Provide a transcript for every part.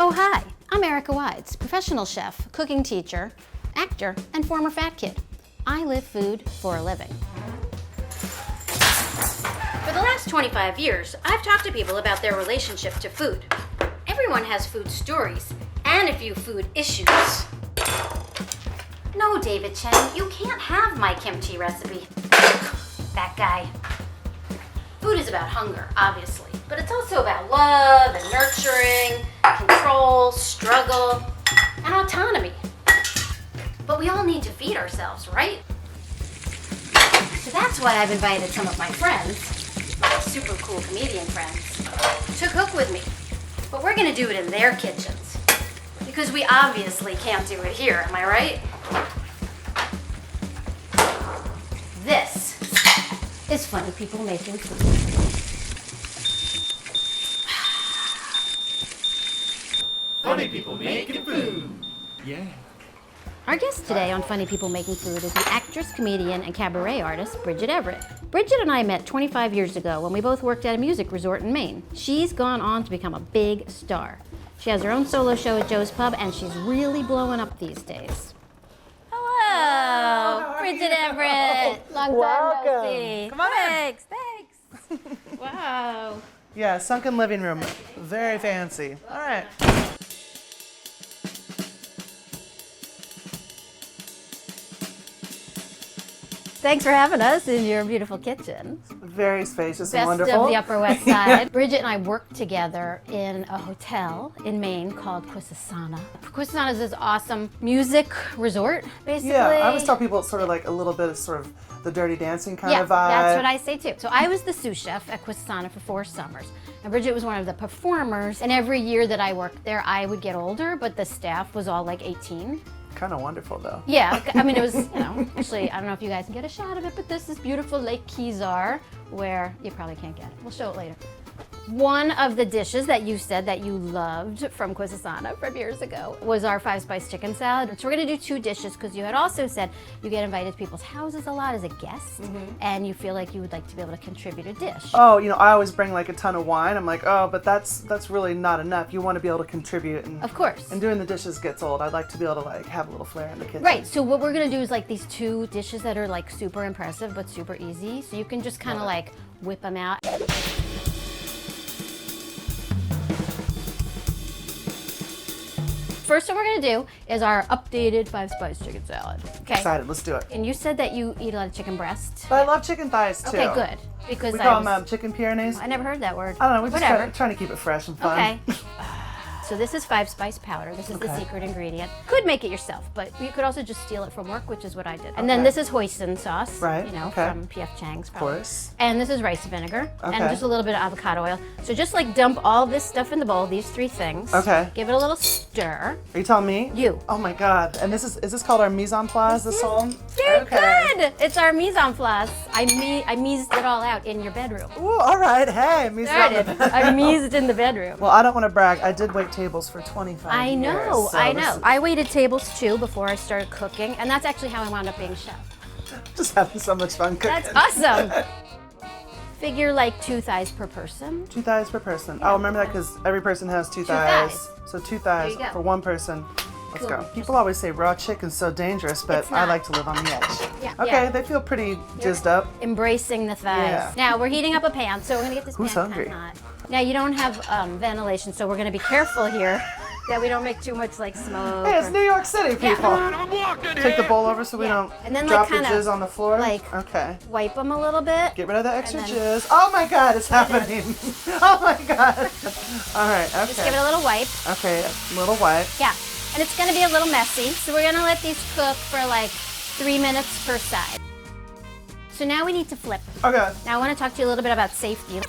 Oh, hi, I'm Erica Wides, professional chef, cooking teacher, actor, and former fat kid. I live food for a living. For the last 25 years, I've talked to people about their relationship to food. Everyone has food stories and a few food issues. No, David Chen, you can't have my kimchi recipe. That guy. Food is about hunger, obviously, but it's also about love and nurturing, control, struggle, and autonomy. But we all need to feed ourselves, right? So that's why I've invited some of my friends, my super cool comedian friends, to cook with me. But we're gonna do it in their kitchens, because we obviously can't do it here, am I right? This is Funny People Making Food. Funny People Making Food. Yeah. Our guest today on Funny People Making Food is the actress, comedian, and cabaret artist, Bridget Everett. Bridget and I met 25 years ago when we both worked at a music resort in Maine. She's gone on to become a big star. She has her own solo show at Joe's Pub, and she's really blowing up these days. Hello, Bridget Everett. Long time no see. Come on in. Thanks. Wow. Yeah, sunken living room. Very fancy. All right. Thanks for having us in your beautiful kitchen. Very spacious Best and wonderful. of the Upper West Side. Bridget and I worked together in a hotel in Maine called Quisisana. Quisisana is this awesome music resort, basically. Yeah, I always tell people it's sort of like a little bit of sort of the Dirty Dancing kind of vibe. That's what I say too. So I was the sous chef at Quisisana for 4 summers. And Bridget was one of the performers. And every year that I worked there, I would get older, but the staff was all like 18. Kind of wonderful though. Yeah, I mean, it was, actually, I don't know if you guys can get a shot of it, but this is beautiful Lake Kezar, where you probably can't get it. We'll show it later. One of the dishes that you said that you loved from Quisisana from years ago was our 5-spice chicken salad. So we're gonna do 2 dishes because you had also said you get invited to people's houses a lot as a guest, and you feel like you would like to be able to contribute a dish. Oh, I always bring like a ton of wine. I'm like, oh, but that's really not enough. You want to be able to contribute. And, Of course. And doing the dishes gets old. I'd like to be able to like have a little flair in the kitchen. Right, so what we're gonna do is like these 2 dishes that are like super impressive but super easy. So you can just kind of like whip them out. First thing we're gonna do is our updated 5-spice chicken salad. Okay. Excited, let's do it. And you said that you eat a lot of chicken breast. But I love chicken thighs too. Okay, good. Because We call them chicken Pyrenees. I never heard that word. I don't know, we're just Whatever. trying to keep it fresh and fun. Okay. So this is 5-spice powder. This is the secret ingredient. Could make it yourself, but you could also just steal it from work, which is what I did. And then this is hoisin sauce, Right, from P.F. Chang's probably. Of course. And this is rice vinegar, and Okay. just a little bit of avocado oil. So just like dump all this stuff in the bowl, these 3 things. Okay. Give it a little stir. Are you telling me? You. Oh my God. And is this called our mise en place, this song? Very good. It's our mise en place. I mised it all out in your bedroom. Ooh, all right. Hey, mise Started. I mised in the bedroom. Well, I don't want to brag. I did wait tables for 25 I know, years. So I this know. is I waited tables too before I started cooking, and that's actually how I wound up being chef. just having so much fun cooking. That's awesome. Figure like 2 thighs per person. 2 thighs per person. I'll remember that because every person has 2 thighs. So 2 thighs There you go. for 1 person. Let's Cool. go. People always say raw chicken's so dangerous, but It's I not. like to live on the edge. Yeah. Okay, Yeah. they feel pretty jizzed up. Embracing the thighs. Yeah. Now we're heating up a pan, so we're gonna get this Who's pan hungry? hot. Now you don't have ventilation, so we're gonna be careful here that we don't make too much like smoke. Hey, it's or- New York City, people. Yeah. Take the bowl over so we don't And then, drop like, the kinda, jizz on the floor. like, okay. Wipe them a little bit. Get rid of the extra and then- jizz. Oh my God, it's happening. Oh my God. All right, okay. Just give it a little wipe. Okay, little wipe. Yeah. And it's gonna be a little messy, so we're gonna let these cook for like 3 minutes per side. So now we need to flip. Okay. Now I want to talk to you a little bit about safety.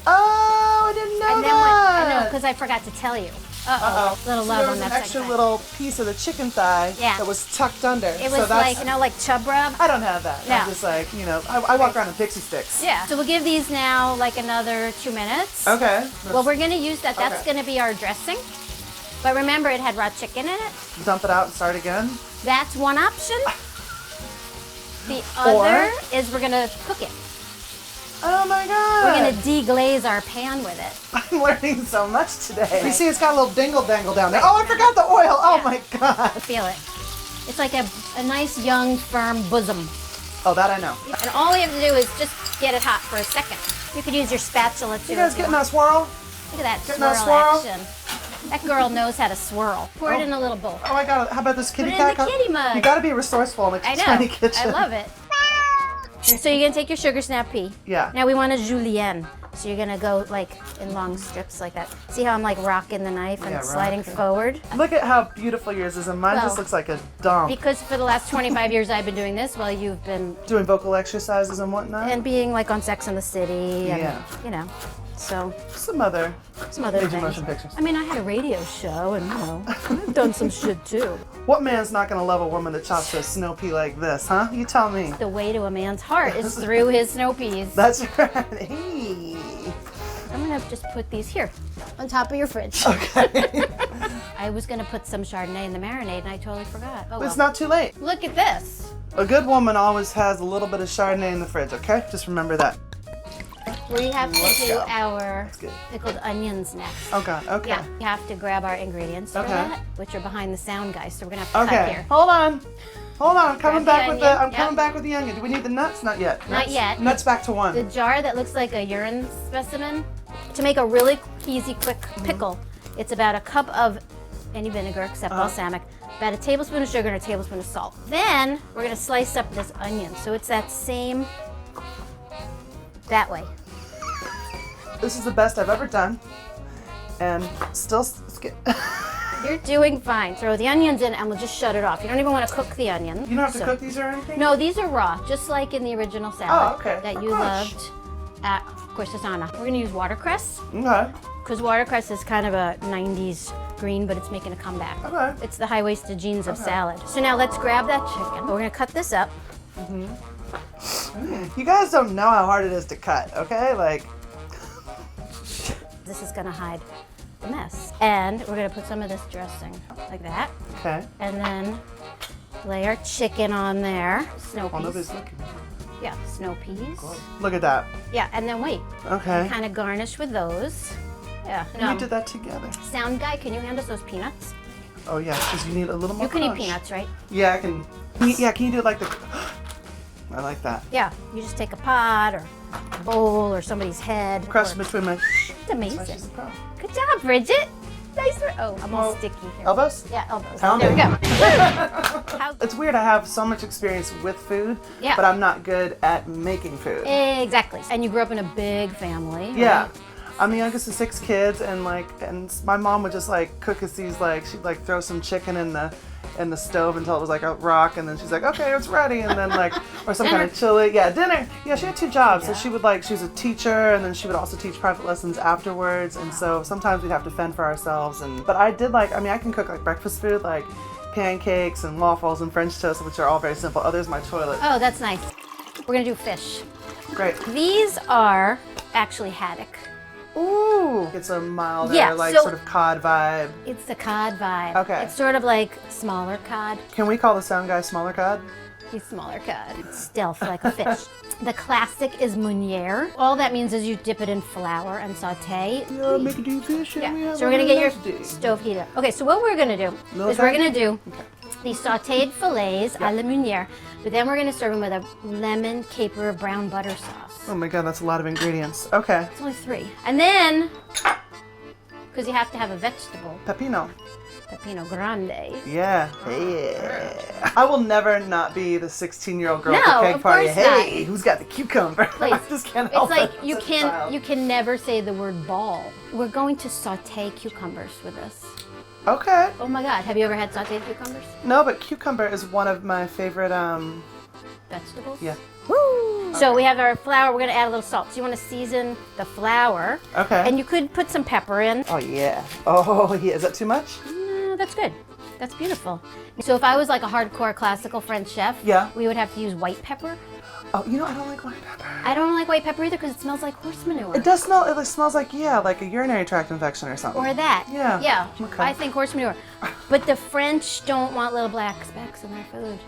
Oh, I didn't know And then that. I know, because I forgot to tell you. Uh-oh. Little So love there on was that an extra second little piece of the chicken thigh Yeah. that was tucked under. It so was that's, like, like chub rub. I don't have that. No. I'm just like, I walk around in pixie sticks. Yeah. So we'll give these now like another 2 minutes. Okay. Well, we're gonna use that. That's Okay. gonna be our dressing. But remember, it had raw chicken in it. Dump it out and start again. That's one option. The Or- other is we're gonna cook it. Oh my god. We're gonna deglaze our pan with it. I'm learning so much today. You see, it's got a little dingle dangle down there. Oh, I forgot the oil. Oh my god. Feel it. It's like a nice, young, firm bosom. Oh, that I know. And all we have to do is just get it hot for a second. You could use your spatula too. You guys getting that swirl? Look at that Getting swirl, that swirl? action. That girl knows how to swirl. Pour it in a little bowl. Oh my god, how about this kitty Put it in cat? the kitty mug. You gotta be resourceful in a I know. tiny kitchen. I love it. So you're gonna take your sugar snap pea. Yeah. Now we want a julienne. So you're gonna go like in long strips like that. See how I'm like rocking the knife and Yeah, sliding rocking. forward? Look at how beautiful yours is, and mine Well, just looks like a dump. Because for the last 25 years I've been doing this while you've been Doing vocal exercises and whatnot. and being like on Sex and the City and Yeah. you know. So some other some other major things. motion pictures. I mean, I had a radio show and you know, I've done some shit too. What man's not gonna love a woman that chops a snow pea like this, huh? You tell me. The way to a man's heart is through his snow peas. That's right. Hey. I'm gonna just put these here on top of your fridge. Okay. I was gonna put some Chardonnay in the marinade and I totally forgot. Oh, It's well. not too late. Look at this. A good woman always has a little bit of Chardonnay in the fridge, okay? Just remember that. We have to Let's do go. our good. pickled onions next. Oh god, okay. Yeah, we have to grab our ingredients for Okay. that, which are behind the sound guys. So we're gonna have to cut Okay. here. Hold on. Hold on. I'm coming Grab back the with the onion, I'm coming back with the onion. Do we need the nuts? Not yet. Not Nuts? yet. Nuts back to one. The jar that looks like a urine specimen, to make a really easy, quick pickle, it's about a cup of any vinegar except balsamic, about a tablespoon of sugar and a tablespoon of salt. Then we're gonna slice up this onion, so it's that same, that way. This is the best I've ever done. And still You're doing fine. Throw the onions in and we'll just shut it off. You don't even want to cook the onion. You don't have to So- cook these or anything? No, these are raw, just like in the original salad Oh, okay. that you Gosh. loved at Corsasana. We're gonna use watercress, Okay. because watercress is kind of a 90s green, but it's making a comeback. Okay. It's the high-waisted jeans of salad. So now let's grab that chicken. We're gonna cut this up. You guys don't know how hard it is to cut, okay? Like, This is gonna hide the mess. And we're gonna put some of this dressing like that. okay. And then lay our chicken on there. Snow Oh, nobody's peas. looking. Yeah, snow peas. Look at that. Yeah, and then wait. Okay. Kind of garnish with those. Yeah. We did that together. Sound guy, can you hand us those peanuts? Oh yeah, because you need a little more You can eat crunch. peanuts, right? Yeah, I can. Can you do like the? I like that. Yeah. You just take a pot or a bowl or somebody's head. Crush or- between my. It's amazing. She's a pro. Good job, Bridget. Nice. Oh, I'm all Oh, sticky here. Elbows? Yeah, elbows. Pound There we it. go. How- It's weird. I have so much experience with food, Yeah. but I'm not good at making food. Exactly. And you grew up in a big family. Yeah. right? I'm the youngest of 6 kids, and my mom would just like cook us these she'd like throw some chicken in the stove until it was like a rock, and then she's like, okay, it's ready, and then like or some kind of chili. Yeah, dinner. Yeah, she had 2 jobs, so she was a teacher, and then she would also teach private lessons afterwards, and so sometimes we'd have to fend for ourselves. But I did I can cook like breakfast food, like pancakes and waffles and French toast, which are all very simple. Oh, there's my toilet. Oh, that's nice. We're gonna do fish. Great. These are actually haddock. Ooh, it's a milder, Yeah, so- sort of cod vibe. It's the cod vibe. Okay. It's sort of like smaller cod. Can we call the sound guy smaller cod? He's smaller cod. It's stealth like a fish. The classic is muniere. All that means is you dip it in flour and saute. Yeah, make it do fish. And we Yeah. have So we're a gonna get your nice day. stove heater. Okay, so what we're gonna do Little is we're time? gonna do these sauteed fillets a la muniere, but then we're gonna serve them with a lemon caper brown butter sauce. Oh my god, that's a lot of ingredients. Okay. It's only 3. And then, because you have to have a vegetable, Pepino. pepino grande. Yeah. Yeah. I will never not be the 16-year-old girl at No, the cake of party. course Hey, not. who's got the cucumber? Please. I just can't It's help like it. you It's a child. can never say the word ball. We're going to saute cucumbers with this. Okay. Oh my god, have you ever had sauteed cucumbers? No, but cucumber is one of my favorite. Vegetables? Yeah. Woo! So we have our flour, we're gonna add a little salt. So you wanna season the flour. Okay. And you could put some pepper in. Oh yeah. Oh yeah. Is that too much? No, that's good. That's beautiful. So if I was like a hardcore classical French chef, Yeah. we would have to use white pepper. Oh, you know, I don't like white pepper. I don't like white pepper either because it smells like horse manure. It does smell, it smells like, yeah, like a urinary tract infection or something. Or that. Yeah. Yeah. Okay. I think horse manure. But the French don't want little black specks in their food.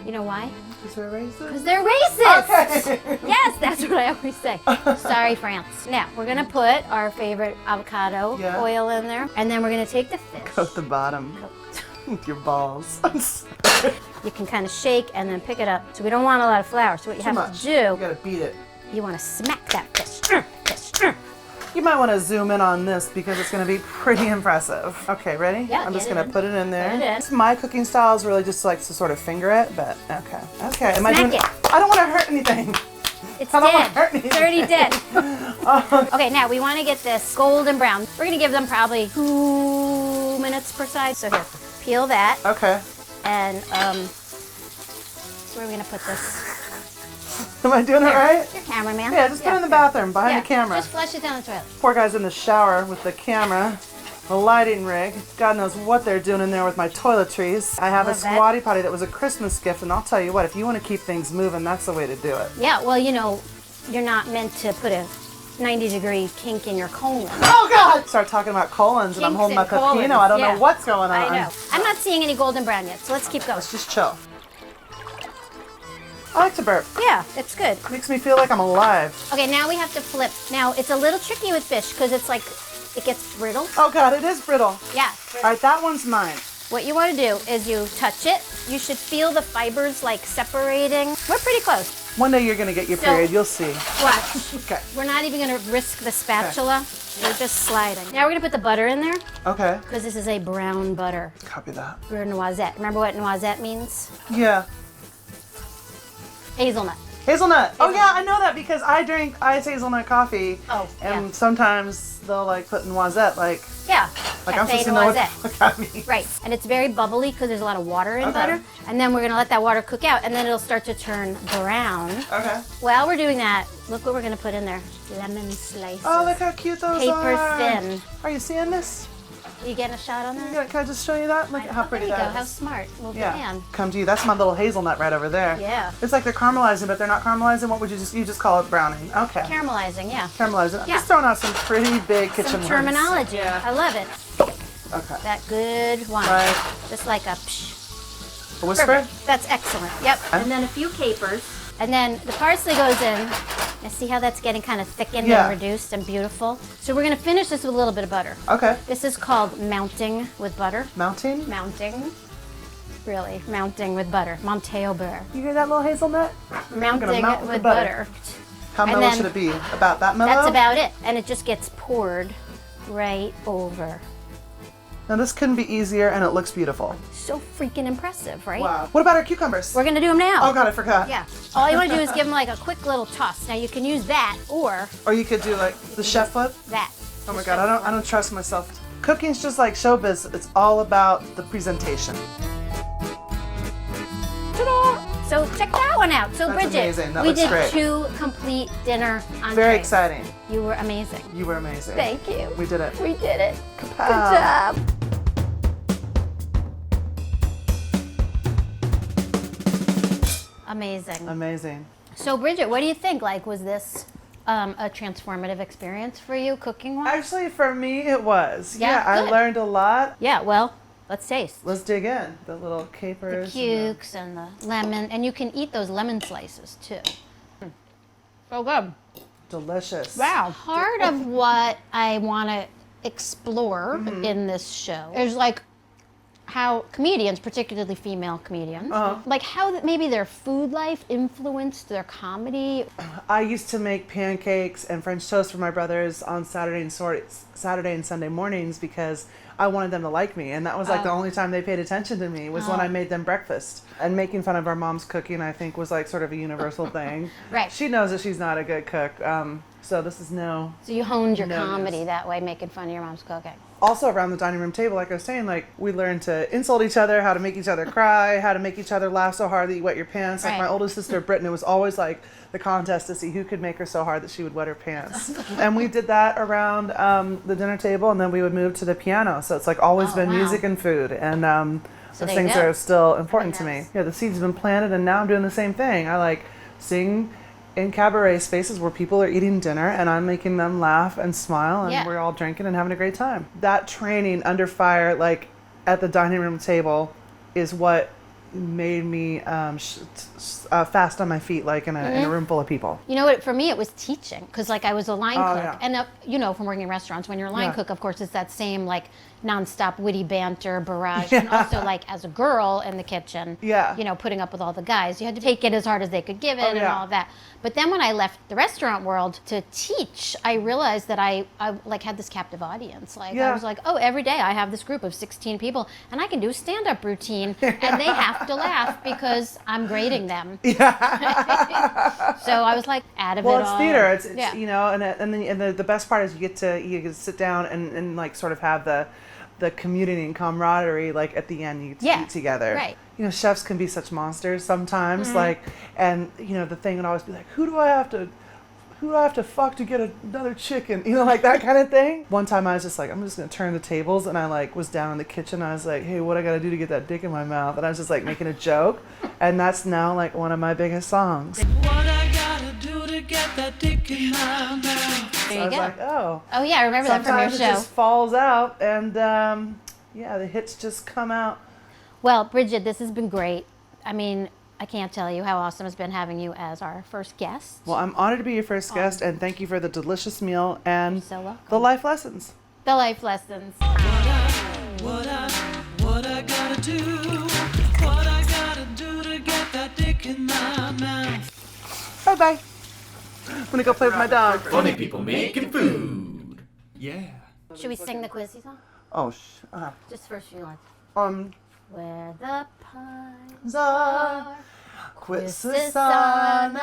You know why? Is there racist? Because they're racist. Okay. Yes, that's what I always say. Sorry, France. Now, we're going to put our favorite avocado oil in there. And then we're going to take the fish. Coat the bottom with your balls. You can kind of shake and then pick it up. So we don't want a lot of flour. So what you have to do, You gotta beat it. you want to smack that fish. You might want to zoom in on this because it's going to be pretty impressive. Okay, ready? Yeah, I'm just get going it to put it in there. Put it in. My cooking style is really just like to sort of finger it, but okay. Okay, am I Smack doing it. I don't want to hurt anything. It's I don't dead. want to hurt anything. It's already dead. Okay, now we want to get this golden brown. We're going to give them probably 2 minutes per side. So here, peel that. Okay. And where are we going to put this? Am I doing it right? Your cameraman. Yeah, just put it in the bathroom behind the camera. Just flush it down the toilet. Poor guy's in the shower with the camera, the lighting rig. God knows what they're doing in there with my toiletries. I have a Love that. squatty potty that was a Christmas gift, and I'll tell you what, if you want to keep things moving, that's the way to do it. Yeah, well, you know, you're not meant to put a 90-degree kink in your colon. Oh God! Start talking about colons, and I'm Kinks holding my and colons, pepino. I don't yeah. know what's going on. I know. I'm not seeing any golden brown yet, so let's keep going. Let's just chill. I like to burp. Yeah, it's good. Makes me feel like I'm alive. Okay, now we have to flip. Now, it's a little tricky with fish because it's like, it gets brittle. Oh God, it is brittle. Yeah. All right, that one's mine. What you want to do is you touch it. You should feel the fibers like separating. We're pretty close. One day you're gonna get your So- period. You'll see. Watch. Okay. We're not even going to risk the spatula. We're just sliding. Now we're going to put the butter in there Okay. because this is a brown butter. Copy that. We're noisette. Remember what noisette means? Yeah. Hazelnut. Hazelnut. Oh yeah, I know that because I drink iced hazelnut coffee. Oh, And yeah. sometimes they'll like put noisette, like Yeah. I'm Cafe supposed to know what noisette. the fuck that means. Right, and it's very bubbly because there's a lot of water in Okay. butter. And then we're gonna let that water cook out, and then it'll start to turn brown. Okay. While we're doing that, look what we're gonna put in there. Lemon slices. Oh, look how cute those Paper are. thin. Are you seeing this? You getting a shot on that? Yeah, can I just show you that? Look at how pretty there you that go. How is. smart. Little Yeah. pan. Come to you. That's my little hazelnut right over there. Yeah. It's like they're caramelizing, but they're not caramelizing. What would you just call it? Browning. Okay. Caramelizing, yeah. Caramelizing. I'm Yeah. just throwing out some pretty big kitchen Some words. terminology. Yeah. I love it. Okay. That good one. Right. Just like a psh. A whisper? Perfect. That's excellent. Yep. And then a few capers. And then the parsley goes in. And see how that's getting kind of thickened Yeah. and reduced and beautiful? So we're going to finish this with a little bit of butter. Okay. This is called mounting with butter. Mounting? Mounting. Really, mounting with butter. Monte au beurre. You hear that little hazelnut? Mounting mount with the butter. How And mellow then- should it be? About that mellow? That's about it. And it just gets poured right over. Now this couldn't be easier and it looks beautiful. So freaking impressive, right? Wow. What about our cucumbers? We're going to do them now. Oh God, I forgot. Yeah. All you want to do is give them like a quick little toss. Now you can use that or Or you could do like the chef flip. that. Oh my God, I don't trust myself. Cooking's just like showbiz. It's all about the presentation. Ta-da! So check that one out. So That's Bridget, amazing. That we looks did great. 2 complete dinner entrees. Very exciting. You were amazing. You were amazing. Thank you. We did it. We did it. Kapow. Good job. Amazing. Amazing. So Bridget, what do you think? Like, was this a transformative experience for you cooking-wise? Actually, for me, it was. Yeah, I good. learned a lot. Yeah, well, let's taste. Let's dig in. The little The capers. cukes and the lemon, and you can eat those lemon slices too. So good. Delicious. Wow. Part of what I want to explore Mm-hmm. in this show is like how comedians, particularly female comedians, like how maybe their food life influenced their comedy. I used to make pancakes and French toast for my brothers on Saturday and Sunday mornings because I wanted them to like me, and that was like the only time they paid attention to me was when I made them breakfast. And making fun of our mom's cooking, I think, was like sort of a universal thing. Right. She knows that she's not a good cook, so this is no. So you honed your No comedy news. that way, making fun of your mom's cooking. Also around the dining room table, like I was saying, like we learned to insult each other, how to make each other cry, how to make each other laugh so hard that you wet your pants. Like Right. my oldest sister, Brittany, it was always like the contest to see who could make her so hard that she would wet her pants. And we did that around the dinner table, and then we would move to the piano. So it's like always Oh, been wow. music and food, and those there you things go. are still important to Very me. nice. Yeah, the seeds have been planted, and now I'm doing the same thing. I like sing in cabaret spaces where people are eating dinner and I'm making them laugh and smile and we're all drinking and having a great time. That training under fire, like at the dining room table, is what made me fast on my feet, like in a room full of people. You know what? For me, it was teaching, because like I was a line cook, yeah. and you know, from working in restaurants, when you're a line cook, of course, it's that same like nonstop witty banter, barrage, and also like as a girl in the kitchen, you know, putting up with all the guys, you had to take it as hard as they could give it and all of that. But then when I left the restaurant world to teach, I realized that I like had this captive audience. Like I was like, oh, every day I have this group of 16 people, and I can do a stand-up routine, and they have to laugh because I'm grading them. So I was like, out of it all. Well, it's theater. It's you know, and then the best part is you get to sit down and like sort of have the community and camaraderie. Like at the end, you get to eat together. Right. You know, chefs can be such monsters sometimes. Like, and you know, the thing would always be like, who do I have to fuck to get another chicken? You know, like that kind of thing. One time I was just like, I'm just gonna turn the tables, and I like was down in the kitchen. I was like, hey, what I gotta do to get that dick in my mouth? And I was just like making a joke, and that's now like one of my biggest songs. What I gotta do to get that dick in my mouth. There I you was go. like, oh. Oh yeah, I remember that from your Sometimes show. it just falls out, and the hits just come out. Well, Bridget, this has been great. I mean, I can't tell you how awesome it's been having you as our first guest. Well, I'm honored to be your first guest, and thank you for the delicious meal and so welcome. the life lessons. The life lessons. What I gotta do, what I gotta do to get that dick in my mouth. Bye-bye. I'm gonna go play with my dog. Funny people making food. Yeah. Should we sing the Quizzy song? Oh, Just first few lines. Where the pines are Quisisana,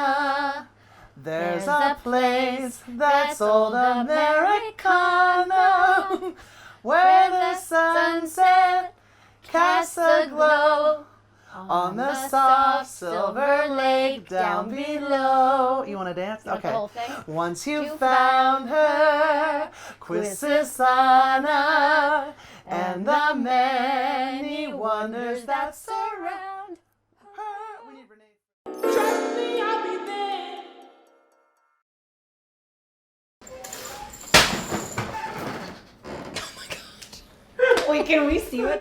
there's a place that's old Americana, where the sunset casts a glow on the soft silver lake down below. You want to dance? You want the whole thing? Once you found her, Quisisana, and the many wonders that surround her. We need Renee. Trust me, I'll be there. Wait, can we see what?